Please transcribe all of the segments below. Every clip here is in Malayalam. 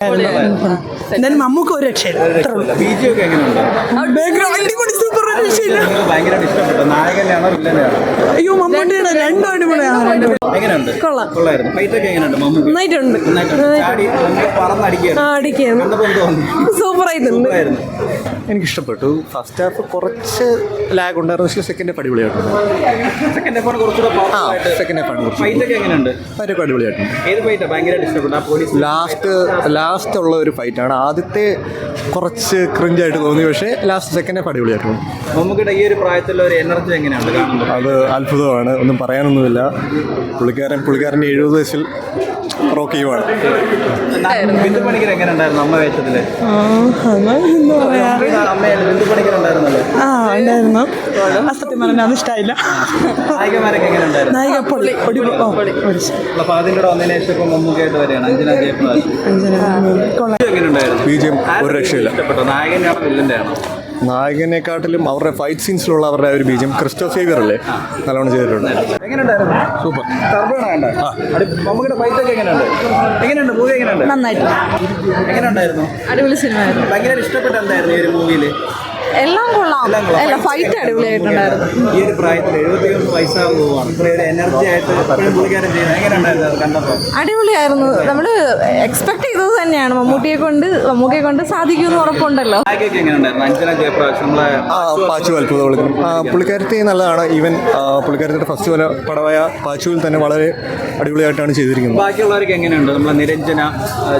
എന്തായാലും മമ്മൂക്ക് ഒരു രക്ഷയില്ല. അയ്യോ മമ്മൂട്ടിയുടെ രണ്ടും അടിപൊളിയാണ്. സൂപ്പറായിട്ടുണ്ട്. എനിക്കിഷ്ടപ്പെട്ടു. ഫസ്റ്റ് ഹാഫ് കുറച്ച് ലാഗ് ഉണ്ടായിരുന്നു, പക്ഷേ സെക്കൻഡ് ഹാഫ് അടിപൊളിയായിട്ടുണ്ട്. സെക്കൻഡ് ഹാഫ് അടിപൊളിയായിട്ടുണ്ട്. ലാസ്റ്റ് ഉള്ള ഒരു ഫൈറ്റാണ്. ആദ്യത്തെ കുറച്ച് ക്രിഞ്ചായിട്ട് തോന്നി, പക്ഷേ സെക്കൻഡ് ഹാഫ് അടിപൊളിയായിട്ടുണ്ട്. മമ്മൂക്കിയുടെ ഈ ഒരു പ്രായത്തിലുള്ള ഒരു എനർജി എങ്ങനെയാണ് കാണുന്നത്? അത് അത്ഭുതമാണ്, ഒന്നും പറയാനൊന്നുമില്ല. പുള്ളിക്കാരൻ്റെ 70 വയസ്സിൽ റോക്ക് ചെയ്യുവാണ്. ബിന്ദു പണിക്കർ എങ്ങനെ ഉണ്ടായിരുന്നു അമ്മ വേഷത്തില്? ബിന്ദു പണിക്കർ ഉണ്ടായിരുന്നല്ലോ. ഉണ്ടായിരുന്നു. സത്യം പറഞ്ഞാൽ അത് ഇഷ്ടമായില്ല. നായികമാരൊക്കെ എങ്ങനെ ഉണ്ടായിരുന്നു? നായിക പൊള്ളി. അപ്പൊ അതിൻ്റെ വന്നതിന് ശേഷം ഇപ്പൊ മമ്മൂക്കായിട്ട് വരികയാണ് അഞ്ജന ജയപ്രകാശ്. എങ്ങനെ ഉണ്ടായിരുന്നു? ബീജിയം ഒരു രക്ഷയില്ല. ഇഷ്ടപ്പെട്ടോ? നായകന്റെ ആണോ വില്ലന്റെ ആണോ? നായകനെക്കാട്ടിലും അവരുടെ ഫൈറ്റ് സീൻസിലുള്ള അവരുടെ ഒരു ബീജം ക്രിസ്റ്റോ സേവിയർ അല്ലേ, നല്ലോണം ചെയ്തിട്ടുണ്ട്. എങ്ങനെയുണ്ടായിരുന്നു? സൂപ്പർ. മമ്മൂക്കിയുടെ ഫൈറ്റ് ഒക്കെ എങ്ങനെയുണ്ട്? മൂവി എങ്ങനെയുണ്ട്? നന്നായിട്ട്. എങ്ങനെയുണ്ടായിരുന്നു? അടിപൊളി സിനിമയായിരുന്നു. ഭയങ്കര ഇഷ്ടപ്പെട്ട എന്തായിരുന്നു ഈ ഒരു മൂവിയില്? എല്ലാം കൊള്ളാം. ഫൈറ്റ് അടിപൊളിയായിട്ടുണ്ടായിരുന്നു. ഈ ഒരു പ്രായത്തിൽ 71 വയസ്സാകാൻ പോവാണ്. ഇത്രയൊരു എനർജി ആയിട്ട് പുള്ളിക്കാരൻ ചെയ്യുന്നത് എങ്ങനെയുണ്ടായിരുന്നു അത് കണ്ടപ്പോൾ? അടിപൊളിയായിരുന്നു. നമ്മൾ എക്സ്പെക്ട് ചെയ്തത് തന്നെയാണ്. മമ്മൂക്കയെ കൊണ്ട് സാധിക്കുമെന്ന് ഉറപ്പുണ്ടല്ലോ. എങ്ങനെയുണ്ടായിരുന്നു? അഞ്ജന ജയപ്രകാശ് നമ്മളെ പാച്ചു അത്ഭുതം വിളിക്കണം. പുള്ളിക്കാരത്തി നല്ലതാണ്. ഈവൻ പുള്ളിക്കാരത്തിൻ്റെ ഫസ്റ്റ് പടമായ പാച്ചുവിൽ തന്നെ വളരെ അടിപൊളിയായിട്ടാണ് ചെയ്തിരിക്കുന്നത്. ബാക്കിയുള്ളവർക്ക് എങ്ങനെയുണ്ട്? നമ്മളെ നിരഞ്ജന,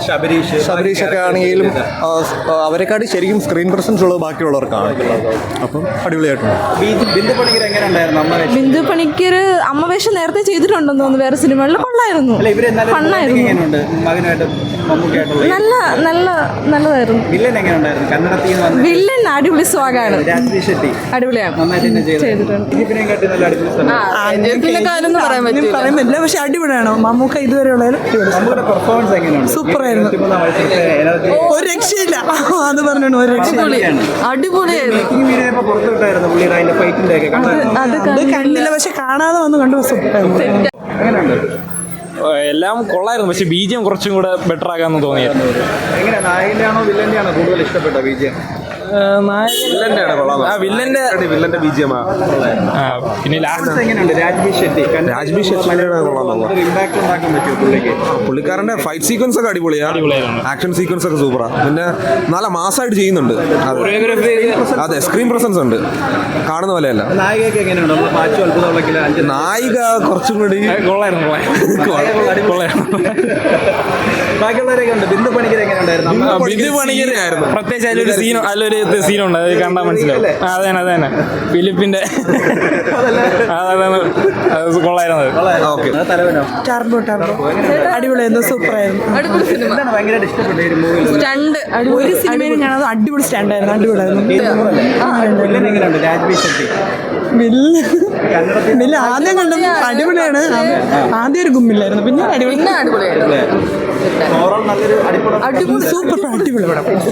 ശബരീഷൊക്കെ ആണെങ്കിലും അവരെക്കാട്ടി ശരിക്കും സ്ക്രീൻ പ്രസൻസ് ഉള്ളത് ബാക്കിയുള്ളവർക്കാണ്. അപ്പം അടിപൊളിയായിട്ടുണ്ട്. ബിന്ദു പണിക്കർ അമ്മ വേഷം നേരത്തെ ചെയ്തിട്ടുണ്ടെന്ന് തോന്നുന്നു വേറെ സിനിമകളിൽ. കൊള്ളായിരുന്നു, നല്ലതായിരുന്നു. വില്ലൻ അടിപൊളി സ്വാഗാണ്, അടിപൊളിയാണ് പറയാൻ പറ്റില്ല. പക്ഷെ അടിപൊളിയാണോ മമ്മൂക്ക ഇതുവരെയുള്ള സൂപ്പറായിരുന്നു. ഒരു രക്ഷയില്ല, അത് പറഞ്ഞു. ഒരു രക്ഷയില്ല, അടിപൊളിയായിരുന്നു. അത് കണ്ടില്ല, പക്ഷെ കാണാതെ വന്ന് കണ്ടു. എല്ലാം കൊള്ളായിരുന്നു, പക്ഷെ ബീജിയം കുറച്ചും കൂടെ ബെറ്റർ ആകാമെന്ന് തോന്നിയായിരുന്നു. വില്ലന്റെയാണോ കൂടുതൽ ഇഷ്ടപ്പെട്ട ബീജിയം? വില്ലന്റെ ബീജിയമാ. പിന്നെ പുള്ളിക്കാരന്റെ ഫൈറ്റ് സീക്വൻസ് ഒക്കെ അടിപൊളിയാണ്. ആക്ഷൻ സീക്വൻസ് ഒക്കെ സൂപ്പറാ. പിന്നെ നല്ല മാസമായിട്ട് ചെയ്യുന്നുണ്ട്. അതെ, സ്ക്രീൻ പ്രസൻസ് ഉണ്ട്, കാണുന്ന പോലെയല്ല. നായിക കുറച്ചും കൂടി കൊള്ളായിരുന്നു. ബിന്ദു പണിക്കരായിരുന്നു. പ്രത്യേകിച്ച് അതിലൊരു സീനുണ്ട്, അത് കണ്ടാൽ മനസ്സിലാവും. അതന്നെ ഫിലിപ്പിന്റെ കൊള്ളായിരുന്നു. അടിപൊളിയായിരുന്നു, സൂപ്പറായിരുന്നു. ഒരു സിനിമയിലും കാണാതെ അടിപൊളി സ്റ്റാൻഡായിരുന്നു. അടിപൊളിയായിരുന്നു. ബില്ല് ആദ്യം കണ്ടത് അടിപൊളിയാണ്. ആദ്യം ഒരു ഗുമ്മില്ലായിരുന്നു, പിന്നെ അടിപൊളി. സൂപ്പർ അടിപൊളി പടം.